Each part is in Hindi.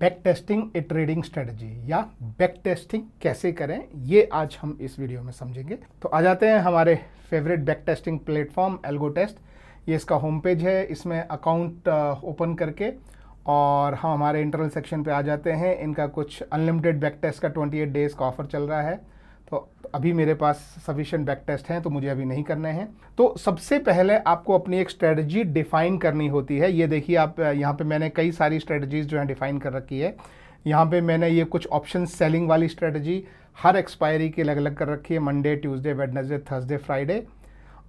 Back tasting a trading strategy या बैक टेस्टिंग कैसे करें, ये आज हम इस वीडियो में समझेंगे। तो आ जाते हैं हमारे favourite back testing platform algo test. ये इसका होम पेज है। इसमें अकाउंट ओपन करके और हम हमारे इंटरनल सेक्शन पे आ जाते हैं। इनका कुछ अनलिमिटेड बैक टेस्ट का 28 डेज़ का ऑफर चल रहा है। तो अभी मेरे पास सफिशिएंट बैक टेस्ट हैं, तो मुझे अभी नहीं करने हैं। तो सबसे पहले आपको अपनी एक स्ट्रेटजी डिफाइन करनी होती है। ये देखिए, आप यहाँ पे मैंने कई सारी स्ट्रेटजीज जो है डिफाइन कर रखी है। यहाँ पे मैंने ये कुछ ऑप्शन सेलिंग वाली स्ट्रेटजी हर एक्सपायरी के अलग अलग कर रखी है, Monday, Tuesday, Wednesday, Thursday, Friday.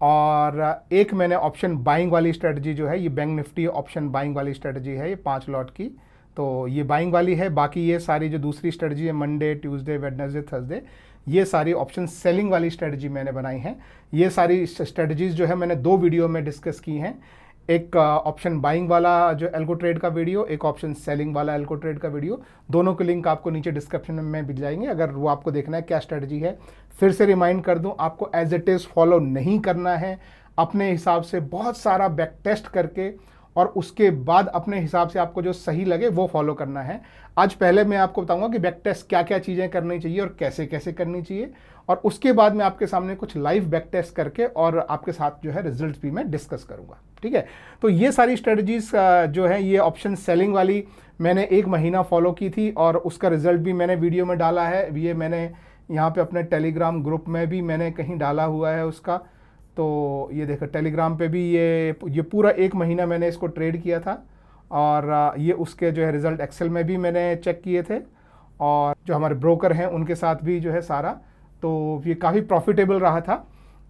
और एक मैंने ऑप्शन बाइंग वाली स्ट्रेटजी जो है, ये बैंक निफ्टी ऑप्शन बाइंग वाली स्ट्रेटजी है, ये 5 लॉट की। तो ये बाइंग वाली है। बाकी ये सारी जो दूसरी स्ट्रेटजी है, मंडे, ट्यूसडे, वेडनेसडे, थर्सडे, ये सारी ऑप्शन सेलिंग वाली स्ट्रेटजी मैंने बनाई हैं। ये सारी स्ट्रेटजीज जो है मैंने 2 वीडियो में डिस्कस की हैं। एक ऑप्शन बाइंग वाला जो एल्गो ट्रेड का वीडियो, एक ऑप्शन सेलिंग वाला एल्गो ट्रेड का वीडियो। दोनों के लिंक आपको नीचे डिस्क्रिप्शन में मिल जाएंगे, अगर वो आपको देखना है क्या स्ट्रेटजी है। फिर से रिमाइंड कर दूं, आपको एज इट इज़ फॉलो नहीं करना है। अपने हिसाब से बहुत सारा बैक टेस्ट करके और उसके बाद अपने हिसाब से आपको जो सही लगे वो फॉलो करना है। आज पहले मैं आपको बताऊंगा कि बैक टेस्ट क्या क्या चीज़ें करनी चाहिए और कैसे कैसे करनी चाहिए, और उसके बाद मैं आपके सामने कुछ लाइव बैक टेस्ट करके और आपके साथ जो है रिजल्ट्स भी मैं डिस्कस करूंगा। ठीक है, तो ये सारी स्ट्रेटजीज जो है, ये ऑप्शन सेलिंग वाली मैंने 1 महीना फॉलो की थी और उसका रिजल्ट भी मैंने वीडियो में डाला है। ये मैंने यहाँ पे अपने टेलीग्राम ग्रुप में भी मैंने कहीं डाला हुआ है उसका। तो ये देखो, टेलीग्राम पे भी ये पूरा 1 महीना मैंने इसको ट्रेड किया था, और ये उसके जो है रिज़ल्ट एक्सेल में भी मैंने चेक किए थे, और जो हमारे ब्रोकर हैं उनके साथ भी जो है सारा। तो ये काफ़ी प्रॉफिटेबल रहा था।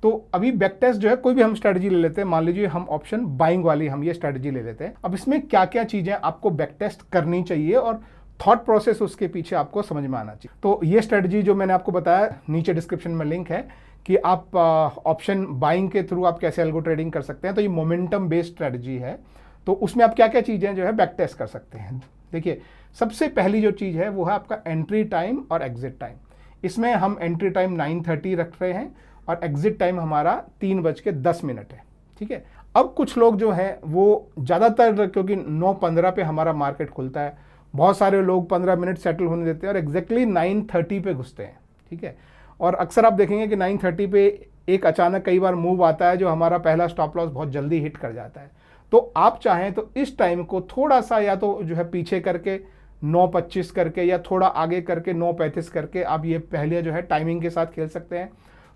तो अभी बैक टेस्ट जो है, कोई भी हम स्ट्रेटजी ले लेते हैं। मान लीजिए हम ऑप्शन बाइंग वाली हम ये स्ट्रेटजी ले लेते हैं। अब इसमें क्या क्या चीज़ें आपको बैक टेस्ट करनी चाहिए और थॉट प्रोसेस उसके पीछे आपको समझ में आना चाहिए। तो ये स्ट्रेटजी जो मैंने आपको बताया, नीचे डिस्क्रिप्शन में लिंक है कि आप ऑप्शन बाइंग के थ्रू आप कैसे एल्गो ट्रेडिंग कर सकते हैं। तो ये मोमेंटम बेस्ड स्ट्रेटजी है। तो उसमें आप क्या क्या चीज़ें जो है बैक टेस्ट कर सकते हैं। देखिए, सबसे पहली जो चीज़ है वो है आपका एंट्री टाइम और एग्जिट टाइम। इसमें हम एंट्री टाइम 9:30 रख रहे हैं और एग्जिट टाइम हमारा 3:10 है। ठीक है, अब कुछ लोग जो हैं वो ज़्यादातर, क्योंकि 9:15 पे हमारा मार्केट खुलता है, बहुत सारे लोग 15 मिनट सेटल होने देते हैं और एग्जैक्टली 9:30 पे घुसते हैं। ठीक है, और अक्सर आप देखेंगे कि 9:30 पे एक अचानक कई बार मूव आता है जो हमारा पहला स्टॉप लॉस बहुत जल्दी हिट कर जाता है। तो आप चाहें तो इस टाइम को थोड़ा सा या तो जो है पीछे करके 9:25 करके, या थोड़ा आगे करके 9:35 करके आप ये पहले जो है टाइमिंग के साथ खेल सकते हैं।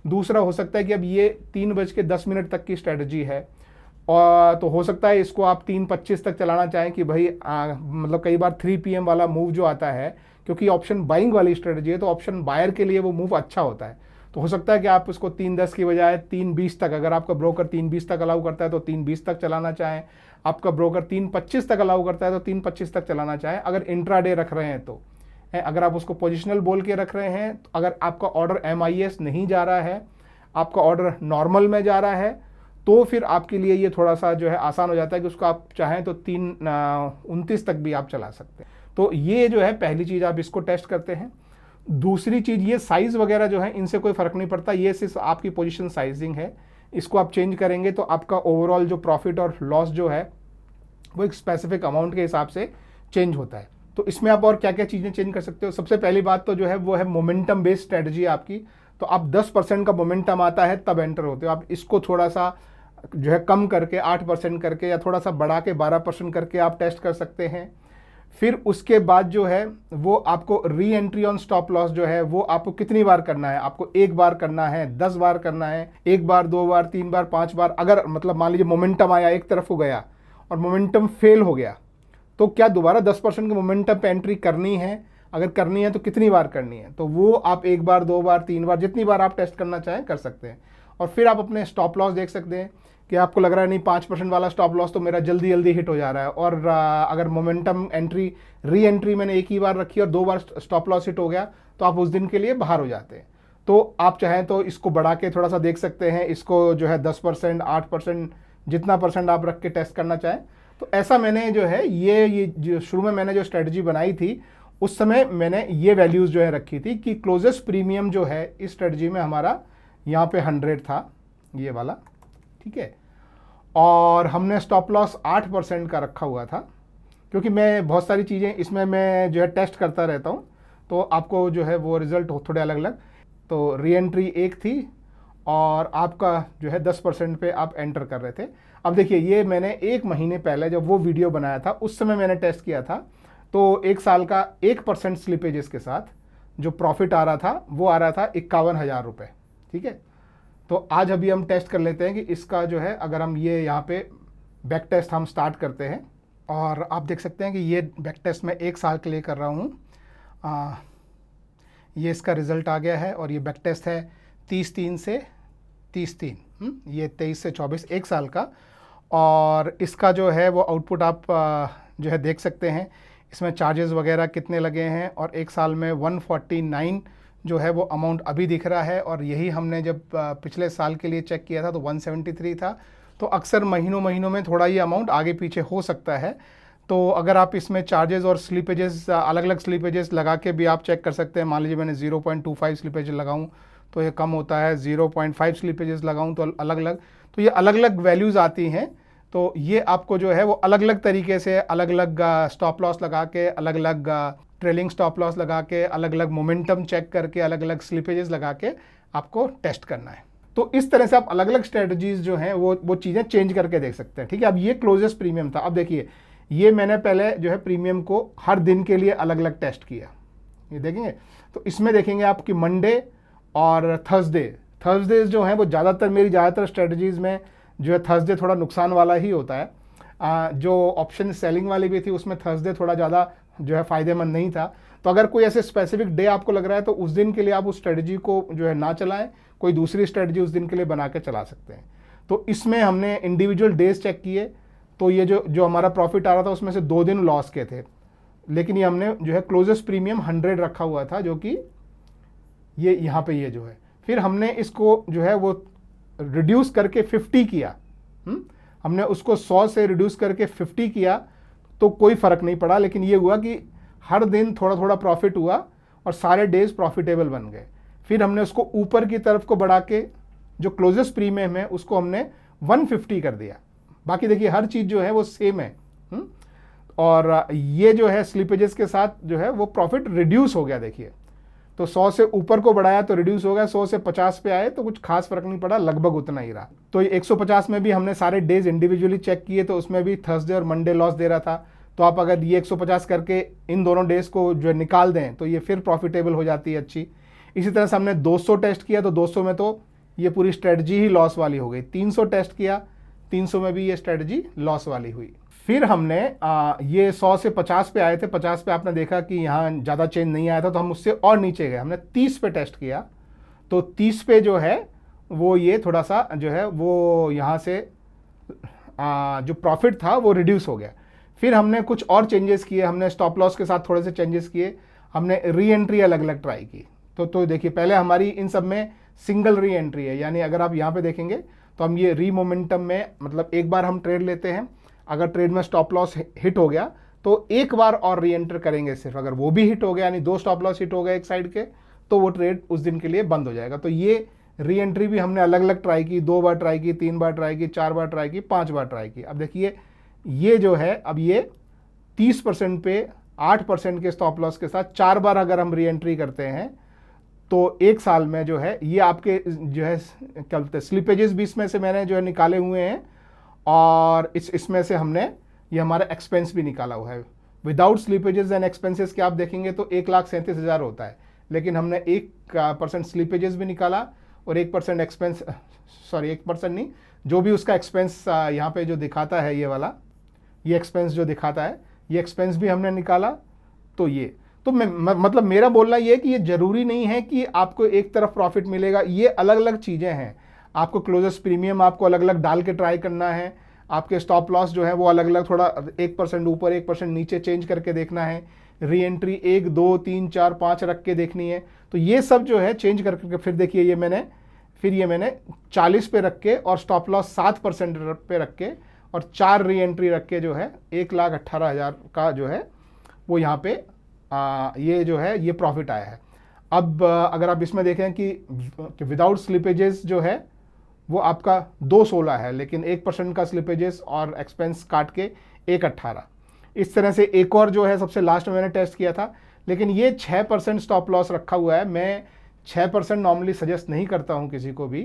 दूसरा हो सकता है कि अब ये 3:10 तक की स्ट्रेटजी है, और तो हो सकता है इसको आप 3:25 तक चलाना चाहें कि भाई मतलब कई बार 3 PM वाला मूव जो आता है, क्योंकि ऑप्शन बाइंग वाली स्ट्रेटजी है तो ऑप्शन बायर के लिए वो मूव अच्छा होता है। तो हो सकता है कि आप उसको 3:10 की बजाय 3:20 तक, अगर आपका ब्रोकर 3:20 तक अलाउ करता है तो 3:20 तक चलाना चाहें। आपका ब्रोकर 3:25 तक अलाउ करता है तो 3:25 तक चलाना चाहें, अगर इंट्राडे रख रहे हैं तो। अगर आप उसको पोजिशनल बोल के रख रहे हैं, अगर आपका ऑर्डर MIS नहीं जा रहा है, आपका ऑर्डर नॉर्मल में जा रहा है, तो फिर आपके लिए ये थोड़ा सा जो है आसान हो जाता है कि उसको आप चाहें तो 3:29 तक भी आप चला सकते हैं। तो ये जो है पहली चीज़, आप इसको टेस्ट करते हैं। दूसरी चीज़, ये साइज़ वगैरह जो है इनसे कोई फ़र्क नहीं पड़ता, ये सिर्फ आपकी पोजीशन साइजिंग है। इसको आप चेंज करेंगे तो आपका ओवरऑल जो प्रॉफिट और लॉस जो है वो एक स्पेसिफिक अमाउंट के हिसाब से चेंज होता है। तो इसमें आप और क्या क्या चीज़ें चेंज कर सकते हो। सबसे पहली बात तो जो है वो है मोमेंटम बेस्ड स्ट्रेटजी आपकी। तो आप 10% का मोमेंटम आता है तब एंटर होते हो। आप इसको थोड़ा सा जो है कम करके 8% करके, या थोड़ा सा बढ़ा के 12% करके आप टेस्ट कर सकते हैं। फिर उसके बाद जो है वो आपको re entry on stop loss जो है वो आपको कितनी बार करना है। आपको 1 बार करना है, 10 बार करना है, 1 बार, 2 बार, 3 बार, 5 बार। अगर मतलब मान लीजिए मोमेंटम आया, एक तरफ हो गया और मोमेंटम फेल हो गया, तो क्या दोबारा 10% के मोमेंटम पे एंट्री करनी है? अगर करनी है तो कितनी बार करनी है? तो वो आप 1 बार, 2 बार, 3 बार, जितनी बार आप टेस्ट करना चाहें कर सकते हैं। और फिर आप अपने स्टॉप लॉस देख सकते हैं कि आपको लग रहा है नहीं, 5% वाला स्टॉप लॉस तो मेरा जल्दी जल्दी हिट हो जा रहा है, और अगर मोमेंटम एंट्री री एंट्री मैंने 1 ही बार रखी और 2 बार स्टॉप लॉस हिट हो गया, तो आप उस दिन के लिए बाहर हो जाते हैं। तो आप चाहें तो इसको बढ़ा के थोड़ा सा देख सकते हैं। इसको जो है 10%, 8%, जितना परसेंट आप रख के टेस्ट करना चाहें। तो ऐसा मैंने जो है ये जो शुरू में मैंने जो स्ट्रेटजी बनाई थी, उस समय मैंने ये वैल्यूज़ जो है रखी थी कि क्लोजेस्ट प्रीमियम जो है इस स्ट्रेटजी में हमारा यहाँ पे 100 था, ये वाला। ठीक है, और हमने स्टॉप लॉस 8% का रखा हुआ था, क्योंकि मैं बहुत सारी चीज़ें इसमें मैं जो है टेस्ट करता रहता हूँ, तो आपको जो है वो रिज़ल्ट थोड़े अलग अलग। तो री एंट्री एक थी और आपका जो है 10% पे आप एंटर कर रहे थे। अब देखिए, ये मैंने 1 महीने पहले जब वो वीडियो बनाया था उस समय मैंने टेस्ट किया था, तो 1 साल का 1% स्लिपेजेस के साथ जो प्रॉफिट आ रहा था वो आ रहा था 51,000 रुपये। ठीक है, तो आज अभी हम टेस्ट कर लेते हैं कि इसका जो है, अगर हम ये यहाँ पे बैक टेस्ट हम स्टार्ट करते हैं, और आप देख सकते हैं कि ये बैक टेस्ट मैं 1 साल के लिए कर रहा हूँ। ये इसका रिज़ल्ट आ गया है और ये बैक टेस्ट है 30/3 से 30/3, ये 23 से 24, 1 साल का। और इसका जो है वो आउटपुट आप जो है देख सकते हैं, इसमें चार्जेस वगैरह कितने लगे हैं, और 1 साल में 149 जो है वो अमाउंट अभी दिख रहा है। और यही हमने जब पिछले साल के लिए चेक किया था तो 173 था। तो अक्सर महीनों में थोड़ा ये अमाउंट आगे पीछे हो सकता है। तो अगर आप इसमें चार्जेस और स्लीपेजेस, अलग अलग स्लीपेजेस लगा के भी आप चेक कर सकते हैं। मान लीजिए मैंने 0.25 स्लीपेज लगाऊं तो ये कम होता है, 0.5 स्लीपेजेस लगाऊं तो अलग अलग, तो ये अलग अलग वैल्यूज़ आती हैं। तो ये आपको जो है वो अलग अलग तरीके से, अलग अलग स्टॉप लॉस लगा के, अलग अलग ट्रेलिंग स्टॉप लॉस लगा के, अलग अलग मोमेंटम चेक करके, अलग अलग स्लीपेजेस लगा के आपको टेस्ट करना है। तो इस तरह से आप अलग अलग स्ट्रेटजीज जो हैं वो चीज़ें चेंज करके देख सकते हैं। ठीक है, अब ये क्लोजेस्ट प्रीमियम था। अब देखिए, ये मैंने पहले जो है प्रीमियम को हर दिन के लिए अलग अलग टेस्ट किया, ये देखेंगे। तो इसमें देखेंगे आपकी मंडे और थर्सडे जो हैं वो ज़्यादातर स्ट्रेटजीज़ में जो है थर्सडे थोड़ा नुकसान वाला ही होता है। जो ऑप्शन सेलिंग वाली भी थी उसमें थर्सडे थोड़ा ज़्यादा जो है फ़ायदेमंद नहीं था। तो अगर कोई ऐसे स्पेसिफिक डे आपको लग रहा है तो उस दिन के लिए आप उस स्ट्रेटजी को जो है ना चलाएं, कोई दूसरी स्ट्रेटजी उस दिन के लिए बना के चला सकते हैं। तो इसमें हमने इंडिविजुअल डेज चेक किए, तो ये जो हमारा प्रॉफिट आ रहा था उसमें से 2 दिन लॉस के थे, लेकिन ये हमने जो है क्लोजेस्ट प्रीमियम 100 रखा हुआ था, जो कि ये यहाँ पे ये जो है। फिर हमने इसको जो है वो रिड्यूस करके 50 किया। हमने उसको 100 से रिड्यूस करके 50 किया तो कोई फ़र्क नहीं पड़ा, लेकिन ये हुआ कि हर दिन थोड़ा थोड़ा प्रॉफिट हुआ और सारे डेज प्रॉफिटेबल बन गए। फिर हमने उसको ऊपर की तरफ को बढ़ा के जो क्लोजेस्ट प्रीमियम है उसको हमने 150 कर दिया। बाकी देखिए हर चीज़ जो है वो सेम है। और ये जो है स्लिपेजेस के साथ जो है वो प्रॉफिट रिड्यूस हो गया। देखिए, तो 100 से ऊपर को बढ़ाया तो रिड्यूस हो गया, 100 से 50 पे आए तो कुछ खास फर्क नहीं पड़ा, लगभग उतना ही रहा। तो ये 150 में भी हमने सारे डेज इंडिविजुअली चेक किए, तो उसमें भी थर्सडे और मंडे लॉस दे रहा था। तो आप अगर ये 150 करके इन दोनों डेज को जो है निकाल दें तो ये फिर प्रॉफिटेबल हो जाती है अच्छी। इसी तरह से हमने 200 टेस्ट किया, तो 200 में तो ये पूरी स्ट्रेटजी ही लॉस वाली हो गई। 300 टेस्ट किया, 300 में भी ये स्ट्रेटजी लॉस वाली हुई। फिर हमने ये 100 से 50 पे आए थे, 50 पे आपने देखा कि यहाँ ज़्यादा चेंज नहीं आया था, तो हम उससे और नीचे गए, हमने 30 पे टेस्ट किया। तो 30 पे जो है वो ये थोड़ा सा जो है वो यहाँ से जो प्रॉफिट था वो रिड्यूस हो गया। फिर हमने कुछ और चेंजेस किए, हमने स्टॉप लॉस के साथ थोड़े से चेंजेस किए, हमने री एंट्री अलग अलग ट्राई की। तो देखिए, पहले हमारी इन सब में सिंगल री एंट्री है, यानी अगर आप यहाँ पे देखेंगे तो हम ये री मोमेंटम में, मतलब एक बार हम ट्रेड लेते हैं, अगर ट्रेड में स्टॉप लॉस हिट हो गया तो एक बार और री एंटर करेंगे सिर्फ। अगर वो भी हिट हो गया, यानी 2 स्टॉप लॉस हिट हो गए एक साइड के, तो वो ट्रेड उस दिन के लिए बंद हो जाएगा। तो ये री एंट्री भी हमने अलग अलग ट्राई की, 2 बार ट्राई की, 3 बार ट्राई की, 4 बार ट्राई की, 5 बार ट्राई की। अब देखिए ये जो है, अब ये 30% पे 8% के स्टॉप लॉस के साथ 4 बार अगर हम री एंट्री करते हैं तो 1 साल में जो है ये आपके जो है क्या बोलते हैं स्लिपेजेस भी इसमें से मैंने जो है निकाले हुए हैं, और इसमें से हमने ये हमारा एक्सपेंस भी निकाला हुआ है। विदाउट स्लिपेजेस एंड एक्सपेंसेस के आप देखेंगे तो 1,37,000 होता है, लेकिन हमने 1% स्लिपेजेस भी निकाला और 1% एक्सपेंस, सॉरी 1% नहीं, जो भी उसका एक्सपेंस यहाँ पे जो दिखाता है ये वाला, ये एक्सपेंस जो दिखाता है, ये एक्सपेंस भी हमने निकाला। तो ये तो मतलब मेरा बोलना ये है कि ये ज़रूरी नहीं है कि आपको एक तरफ प्रॉफिट मिलेगा, ये अलग अलग चीज़ें हैं। आपको क्लोजेस्ट प्रीमियम आपको अलग अलग डाल के ट्राई करना है, आपके स्टॉप लॉस जो है वो अलग अलग थोड़ा 1% ऊपर 1% नीचे चेंज करके देखना है, री एंट्री 1 2 3 4 5 रख के देखनी है। तो ये सब जो है चेंज करके फिर देखिए ये मैंने 40 पे रख के और स्टॉप लॉस 7% पे रख के और 4 री एंट्री रख के जो है 1,18,000 का जो है वो यहाँ पे ये जो है ये प्रॉफिट आया है। अब अगर आप इसमें देखें कि विदाउट स्लिपेजेस जो है वो आपका 216 है, लेकिन 1% का स्लिपेजेस और एक्सपेंस काट के 118। इस तरह से एक और जो है सबसे लास्ट में मैंने टेस्ट किया था, लेकिन ये 6% स्टॉप लॉस रखा हुआ है। मैं 6% नॉर्मली सजेस्ट नहीं करता हूँ किसी को भी,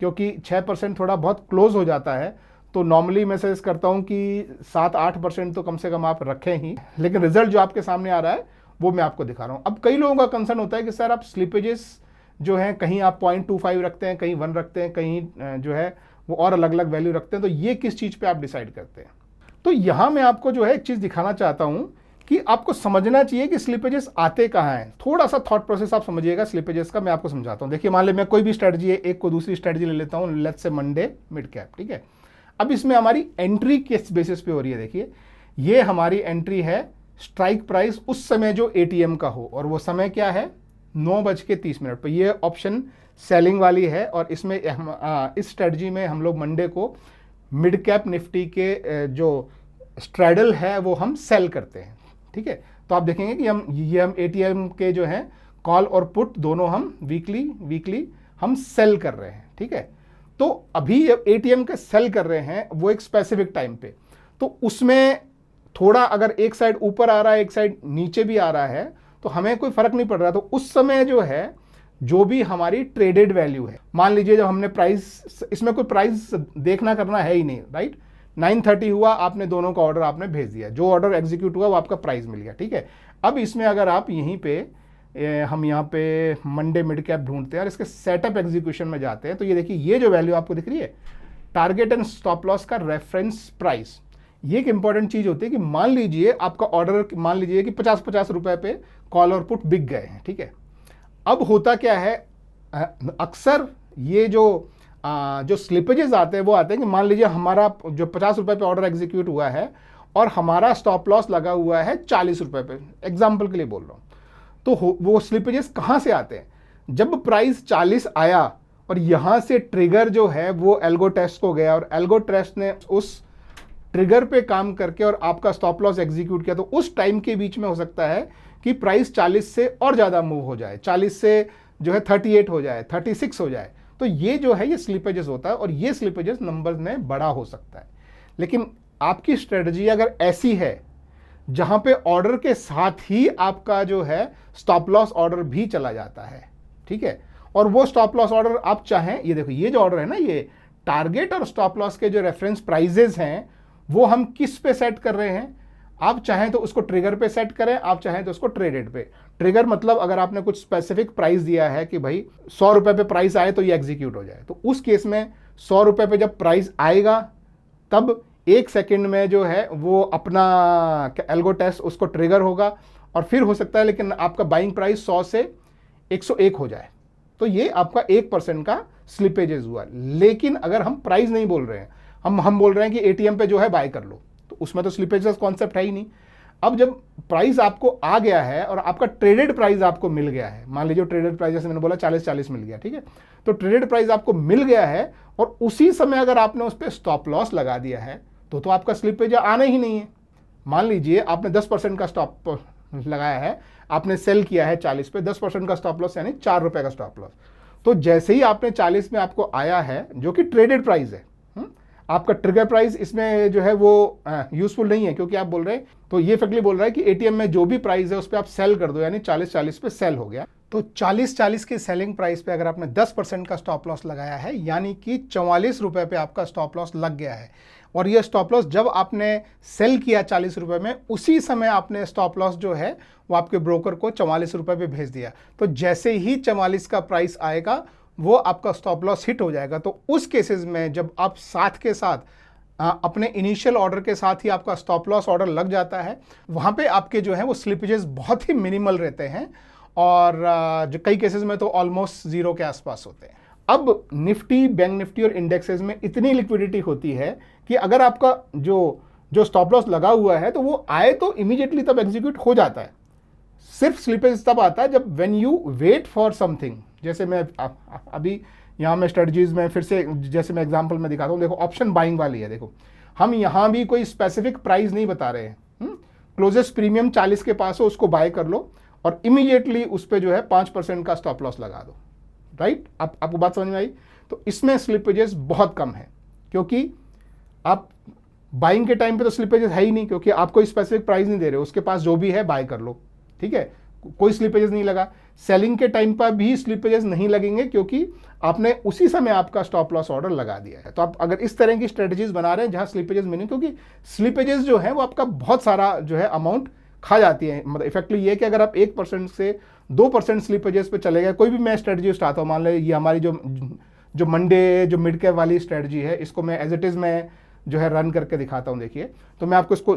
क्योंकि 6% थोड़ा बहुत क्लोज हो जाता है। तो नॉर्मली मैं सजेस्ट करता हूँ कि 7-8% तो कम से कम आप रखें ही। लेकिन रिजल्ट जो आपके सामने आ रहा है वो मैं आपको दिखा रहा हूँ। अब कई लोगों का कंसर्न होता है कि सर आप स्लिपेजेस जो हैं कहीं आप 0.25 रखते हैं, कहीं 1 रखते हैं, कहीं जो है वो और अलग अलग वैल्यू रखते हैं, तो ये किस चीज़ पे आप डिसाइड करते हैं। तो यहाँ मैं आपको जो है एक चीज़ दिखाना चाहता हूँ कि आपको समझना चाहिए कि स्लिपेजेस आते कहाँ हैं। थोड़ा सा थॉट प्रोसेस आप समझिएगा स्लिपेजेस का, मैं आपको समझाता हूँ। देखिए मान ले मैं कोई भी स्ट्रेटजी है, एक को दूसरी स्ट्रेटजी ले लेता हूँ, let's say Monday mid cap, ठीक है। अब इसमें हमारी एंट्री किस बेसिस पे हो रही है, देखिए ये हमारी एंट्री है स्ट्राइक प्राइस उस समय जो एटीएम का हो, और वो समय क्या है 9:30 पर। ये ऑप्शन सेलिंग वाली है, और इसमें इस स्ट्रेटजी में हम लोग मंडे को मिड कैप निफ्टी के जो स्ट्रैडल है वो हम सेल करते हैं, ठीक है। तो आप देखेंगे कि हम एटीएम के जो हैं कॉल और पुट दोनों हम वीकली हम सेल कर रहे हैं, ठीक है। तो अभी एटीएम के सेल कर रहे हैं वो एक स्पेसिफिक टाइम पे, तो उसमें थोड़ा अगर एक साइड ऊपर आ रहा है, एक साइड नीचे भी आ रहा है, तो हमें कोई फर्क नहीं पड़ रहा। तो उस समय जो है जो भी हमारी ट्रेडेड वैल्यू है, मान लीजिए जब हमने प्राइस, इसमें कोई प्राइस देखना करना है ही नहीं, राइट। 9:30 हुआ, आपने दोनों का ऑर्डर आपने भेज दिया, जो ऑर्डर एग्जीक्यूट हुआ वो आपका प्राइस मिल गया, ठीक है। अब इसमें अगर आप यहीं पे हम यहाँ पे मंडे मिड कैप ढूंढते हैं और इसके सेटअप एग्जीक्यूशन में जाते हैं, तो ये देखिए ये जो वैल्यू आपको दिख रही है टारगेट एंड स्टॉप लॉस का रेफरेंस प्राइस, ये एक इंपॉर्टेंट चीज होती है कि मान लीजिए आपका ऑर्डर, मान लीजिए कि 50-50 रुपए पे कॉल और पुट बिक गए हैं, ठीक है। अब होता क्या है, अक्सर ये जो स्लिपेजेस आते हैं वो आते हैं कि मान लीजिए हमारा जो 50 रुपए पे ऑर्डर एग्जीक्यूट हुआ है और हमारा स्टॉप लॉस लगा हुआ है 40 रुपए पे, एग्जाम्पल के लिए बोल रहा हूँ। तो वो स्लिपेजेस कहाँ से आते हैं, जब प्राइस 40 आया और यहाँ से ट्रिगर जो है वो एल्गो टेस्ट को गया, और एल्गो टेस्ट ने उस ट्रिगर पे काम करके और आपका स्टॉप लॉस एग्जीक्यूट किया, तो उस टाइम के बीच में हो सकता है कि प्राइस 40 से और ज़्यादा मूव हो जाए, 40 से जो है 38 हो जाए, 36 हो जाए। तो ये जो है ये स्लिपेजेस होता है, और ये स्लिपेजेस नंबर में बड़ा हो सकता है। लेकिन आपकी स्ट्रेटजी अगर ऐसी है जहां पे ऑर्डर के साथ ही आपका जो है स्टॉप लॉस ऑर्डर भी चला जाता है, ठीक है, और वो स्टॉप लॉस ऑर्डर आप चाहें, ये देखो ये जो ऑर्डर है ना, ये टारगेट और स्टॉप लॉस के जो रेफरेंस प्राइजेस हैं वो हम किस पे सेट कर रहे हैं। आप चाहें तो उसको ट्रिगर पे सेट करें, आप चाहें तो उसको ट्रेडेड पे। ट्रिगर मतलब अगर आपने कुछ स्पेसिफिक प्राइस दिया है कि भाई 100 रुपए पे प्राइस आए तो ये एग्जीक्यूट हो जाए, तो उस केस में 100 रुपए पे जब प्राइस आएगा तब 1 सेकंड में जो है वो अपना एल्गो टेस्ट उसको ट्रिगर होगा, और फिर हो सकता है लेकिन आपका बाइंग प्राइस 100 से 101 हो जाए, तो ये आपका 1% का स्लिपेजेस हुआ। लेकिन अगर हम प्राइस नहीं बोल रहे हैं, हम बोल रहे हैं कि एटीएम पे जो है बाय कर लो, तो उसमें तो स्लिपेजेस कॉन्सेप्ट है ही नहीं। अब जब प्राइस आपको आ गया है और आपका ट्रेडेड प्राइस आपको मिल गया है, मान लीजिए ट्रेडेड प्राइस जैसे मैंने बोला 40-40 मिल गया, ठीक है, तो ट्रेडेड प्राइस आपको मिल गया है और उसी समय अगर आपने उस पर स्टॉप लॉस लगा दिया है तो आपका स्लिपेज आना ही नहीं है। मान लीजिए आपने 10% का स्टॉप लगाया है, आपने सेल किया है 40 पे, 10% का स्टॉप लॉस यानी 4 रुपए का स्टॉप लॉस। तो जैसे ही आपने 40 में आपको आया है जो कि ट्रेडेड प्राइस है, आपका ट्रिगर प्राइस इसमें जो है वो यूजफुल नहीं है, क्योंकि आप बोल रहे हैं, तो ये इफेक्टली बोल रहा है कि एटीएम में जो भी प्राइस है उस पर आप सेल कर दो, यानी 40-40 पे सेल हो गया। तो 40-40 के सेलिंग प्राइस पे अगर आपने 10% का स्टॉप लॉस लगाया है, यानी कि 44 रुपए पे आपका स्टॉप लॉस लग गया है, और ये स्टॉप लॉस जब आपने सेल किया 40 रुपए में, उसी समय आपने स्टॉप लॉस जो है वो आपके ब्रोकर को 44 रुपए पे भेज दिया। तो जैसे ही 44 का प्राइस आएगा वो आपका स्टॉप लॉस हिट हो जाएगा। तो उस केसेस में जब आप साथ के साथ अपने इनिशियल ऑर्डर के साथ ही आपका स्टॉप लॉस ऑर्डर लग जाता है, वहाँ पे आपके जो है वो स्लिपेजेस बहुत ही मिनिमल रहते हैं, और जो कई केसेस में तो ऑलमोस्ट जीरो के आसपास होते हैं। अब निफ्टी, बैंक निफ्टी और इंडेक्सेस में इतनी लिक्विडिटी होती है कि अगर आपका जो स्टॉप लॉस लगा हुआ है तो वो आए तो इमीडिएटली तब एग्जीक्यूट हो जाता है। सिर्फ स्लिपेज तब आता है जब when you wait for something. जैसे मैं अभी यहाँ में स्ट्रेटजीज में फिर से जैसे मैं एग्जांपल में दिखाता हूँ, देखो ऑप्शन बाइंग वाली है, देखो हम यहाँ भी कोई स्पेसिफिक प्राइस नहीं बता रहे हैं, क्लोजेस्ट प्रीमियम 40 के पास हो उसको बाय कर लो और इमीडिएटली उस पर जो है 5% का स्टॉप लॉस लगा दो, राइट। आपको बात समझ में आई। तो इसमें स्लिपेजेस बहुत कम है, क्योंकि आप बाइंग के टाइम पे तो स्लिपेजेस है ही नहीं, क्योंकि आपको स्पेसिफिक प्राइस नहीं दे रहे, उसके पास जो भी है बाय कर लो, ठीक है, कोई स्लिपेजेस नहीं लगा। सेलिंग के टाइम पर भी स्लिपेजेस नहीं लगेंगे, क्योंकि आपने उसी समय आपका स्टॉप लॉस ऑर्डर लगा दिया है। तो आप अगर इस तरह की स्ट्रेटजीज बना रहे हैं जहां स्लिपेजेस मिनिमम, क्योंकि स्लिपेजेस जो है वो आपका बहुत सारा जो है अमाउंट खा जाती है। मतलब इफेक्टली ये कि अगर आप 1% से 2% स्लिपेजेस पे चले गए, कोई भी मैं स्ट्रेटजी स्टार्ट हो, मान लो ये हमारी जो मंडे जो मिड कैप वाली स्ट्रेटजी है, इसको मैं एज इट इज मैं जो है रन करके दिखाता हूं। देखिए, तो मैं आपको इसको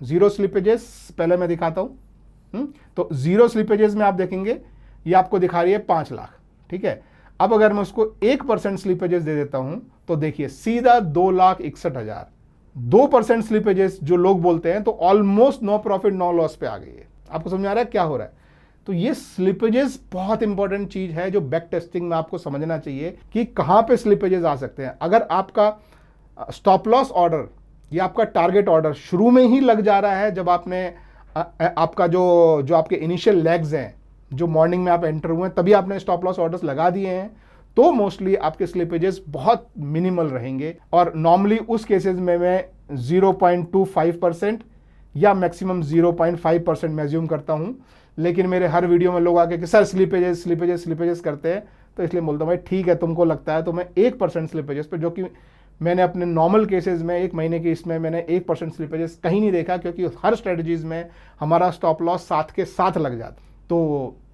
जीरो स्लिपेजेस पहले मैं दिखाता हूं। तो जीरो स्लिपेजेस में आप देखेंगे ये आपको दिखा रही है 5 लाख, ठीक है। अब अगर मैं उसको 1% स्लिपेजेस दे देता हूं तो देखिए सीधा 2,61,000। 2% स्लिपेजेस जो लोग बोलते हैं तो almost no profit no loss पे आ गई है। आपको समझ आ रहा है क्या हो रहा है? तो ये स्लिपेजेस बहुत इंपॉर्टेंट चीज है जो बैक टेस्टिंग में आपको समझना चाहिए कि कहां पे स्लिपेजेस आ सकते हैं। अगर आपका स्टॉप लॉस ऑर्डर या आपका टारगेट ऑर्डर शुरू में ही लग जा रहा है, जब आपने आपका जो आपके इनिशियल लेग्स हैं, जो मॉर्निंग में आप एंटर हुए हैं, तभी आपने स्टॉप लॉस ऑर्डर्स लगा दिए हैं, तो मोस्टली आपके स्लिपेजेस बहुत मिनिमल रहेंगे। और नॉर्मली उस केसेस में मैं 0.25% या मैक्सिमम 0.5% मैं अज्यूम करता हूं। लेकिन मेरे हर वीडियो में लोग आके कि सर स्लिपेजेस स्लिपेजेस स्लिपेजेस करते हैं, तो इसलिए बोलता हूं भाई ठीक है, तुमको लगता है तो मैं 1% स्लिपेजेस पे, जो कि मैंने अपने नॉर्मल केसेस में 1 महीने के इसमें मैंने 1% स्लिपेजेस कहीं नहीं देखा, क्योंकि हर स्ट्रेटजीज में हमारा स्टॉप लॉस साथ के साथ लग जाता।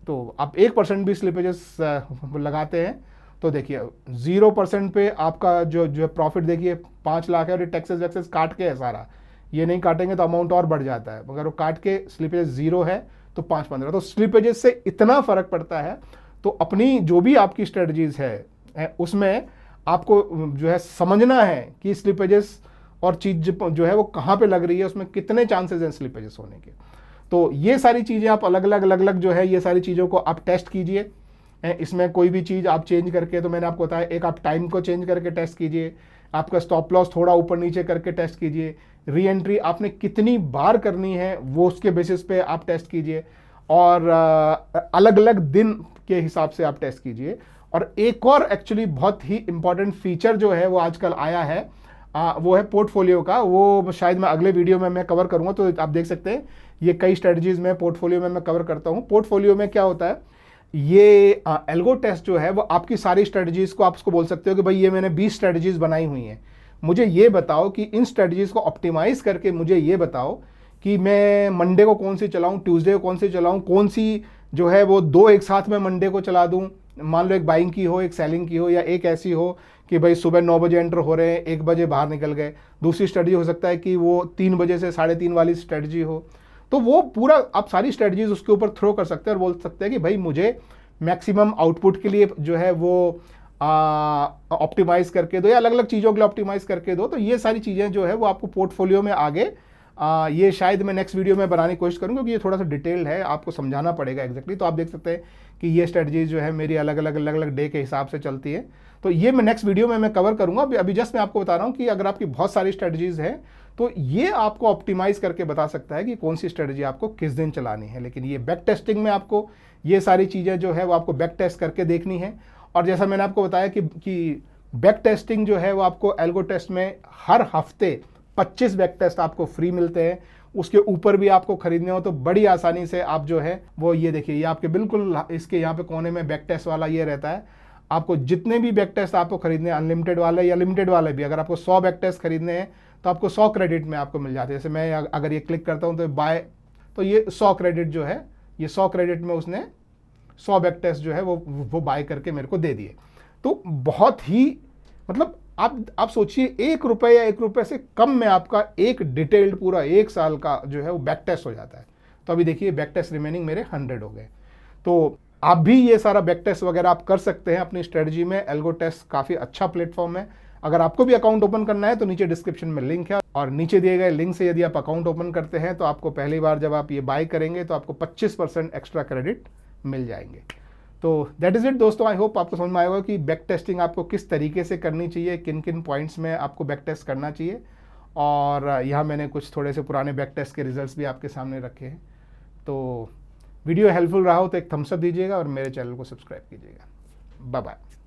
तो आप 1% भी स्लिपेजेस लगाते हैं तो देखिए 0% पे आपका जो प्रॉफिट देखिए 5 लाख है, और ये टैक्सेस वैक्सेस काट के है सारा। ये नहीं काटेंगे तो अमाउंट और बढ़ जाता है, मगर वो काट के स्लिपेजेस 0 है तो 5-15, तो स्लिपेजेस से इतना फर्क पड़ता है। तो अपनी जो भी आपकी स्ट्रेटजीज है उसमें आपको जो है समझना है कि स्लिपेजेस और चीज जो है वो कहाँ पे लग रही है, उसमें कितने चांसेस हैं स्लिपेजेस होने के। तो ये सारी चीज़ें आप अलग अलग जो है ये सारी चीज़ों को आप टेस्ट कीजिए। इसमें कोई भी चीज़ आप चेंज करके, तो मैंने आपको बताया, एक आप टाइम को चेंज करके टेस्ट कीजिए, आपका स्टॉप लॉस थोड़ा ऊपर नीचे करके टेस्ट कीजिए, री एंट्री आपने कितनी बार करनी है वो उसके बेसिस पे आप टेस्ट कीजिए, और अलग अलग दिन के हिसाब से आप टेस्ट कीजिए। और एक और एक्चुअली बहुत ही इंपॉर्टेंट फीचर जो है वो आजकल आया है, वो है पोर्टफोलियो का। वो शायद मैं अगले वीडियो में मैं कवर करूंगा, तो आप देख सकते हैं ये कई स्ट्रेटजीज में पोर्टफोलियो में मैं कवर करता हूं। पोर्टफोलियो में क्या होता है, ये एल्गो टेस्ट जो है वो आपकी सारी स्ट्रेटजीज को आप उसको बोल सकते हो कि भाई ये मैंने 20 स्ट्रेटजीज बनाई हुई हैं, मुझे ये बताओ कि इन स्ट्रेटजीज को ऑप्टिमाइज करके मुझे ये बताओ कि मैं मंडे को कौन सी चलाऊं, ट्यूसडे को कौन सी चलाऊं, कौन सी जो है वो 2 एक साथ में मंडे को चला दूं। मान लो एक बाइंग की हो, एक सेलिंग की हो, या एक ऐसी हो कि भाई सुबह 9 बजे एंटर हो रहे हैं, 1 बजे बाहर निकल गए। दूसरी स्ट्रेटजी हो सकता है कि वो 3 बजे से 3:30 वाली स्ट्रेटजी हो। तो वो पूरा आप सारी स्ट्रेटजीज उसके ऊपर थ्रो कर सकते हैं और बोल सकते हैं कि भाई मुझे मैक्सिमम आउटपुट के लिए जो है वो ऑप्टिमाइज करके दो, या अलग अलग चीज़ों के लिए ऑप्टिमाइज करके दो। तो ये सारी चीज़ें जो है वो आपको पोर्टफोलियो में आगे ये शायद मैं नेक्स्ट वीडियो में बनाने की कोशिश करूँ, क्योंकि ये थोड़ा सा डिटेल्ड है, आपको समझाना पड़ेगा एग्जैक्टली। तो आप देख सकते हैं कि ये स्ट्रेटजीज जो है मेरी अलग अलग डे के हिसाब से चलती है। तो ये मैं नेक्स्ट वीडियो में मैं कवर करूँगा। अभी जस्ट मैं आपको बता रहा हूँ कि अगर आपकी बहुत सारी स्ट्रेटजीज हैं तो ये आपको ऑप्टिमाइज करके बता सकता है कि कौन सी स्ट्रेटजी आपको किस दिन चलानी है। लेकिन ये बैक टेस्टिंग में आपको ये सारी चीज़ें जो है वो आपको बैक टेस्ट करके देखनी है। और जैसा मैंने आपको बताया कि बैक टेस्टिंग जो है वो आपको एल्गो टेस्ट में हर हफ्ते 25 बैक टेस्ट आपको फ्री मिलते हैं। उसके ऊपर भी आपको खरीदने हो तो बड़ी आसानी से आप जो है वो ये देखिए, ये आपके बिल्कुल इसके यहाँ पे कोने में बैक टेस्ट वाला ये रहता है। आपको जितने भी बैक टेस्ट आपको खरीदने हैं, अनलिमिटेड वाले या लिमिटेड वाले भी, अगर आपको 100 बैक टेस्ट खरीदने हैं तो आपको 100 क्रेडिट में आपको मिल जाते हैं। जैसे मैं अगर ये क्लिक करता हूँ तो बाय, तो ये 100 क्रेडिट जो है, ये 100 क्रेडिट में उसने 100 बैक टेस्ट जो है वो बाय करके मेरे को दे दिए। तो बहुत ही मतलब आप सोचिए 1 रुपये या 1 रुपये से कम में आपका एक डिटेल्ड पूरा 1 साल का जो है वो बैक टेस्ट हो जाता है। तो अभी देखिए बैक टेस्ट रिमेनिंग मेरे 100 हो गए। तो आप भी ये सारा बैक टेस्ट वगैरह आप कर सकते हैं अपनी स्ट्रेटजी में। एल्गो टेस्ट काफ़ी अच्छा प्लेटफॉर्म है। अगर आपको भी अकाउंट ओपन करना है तो नीचे डिस्क्रिप्शन में लिंक है, और नीचे दिए गए लिंक से यदि आप अकाउंट ओपन करते हैं तो आपको पहली बार जब आप ये बाय करेंगे तो आपको 25% एक्स्ट्रा क्रेडिट मिल जाएंगे। तो दैट इज़ इट दोस्तों। आई होप आपको समझ में आएगा कि बैक टेस्टिंग आपको किस तरीके से करनी चाहिए, किन किन पॉइंट्स में आपको बैक टेस्ट करना चाहिए। और यहाँ मैंने कुछ थोड़े से पुराने बैक टेस्ट के रिजल्ट्स भी आपके सामने रखे हैं। तो वीडियो हेल्पफुल रहा हो तो एक थम्स अप दीजिएगा और मेरे चैनल को सब्सक्राइब कीजिएगा। Bye bye.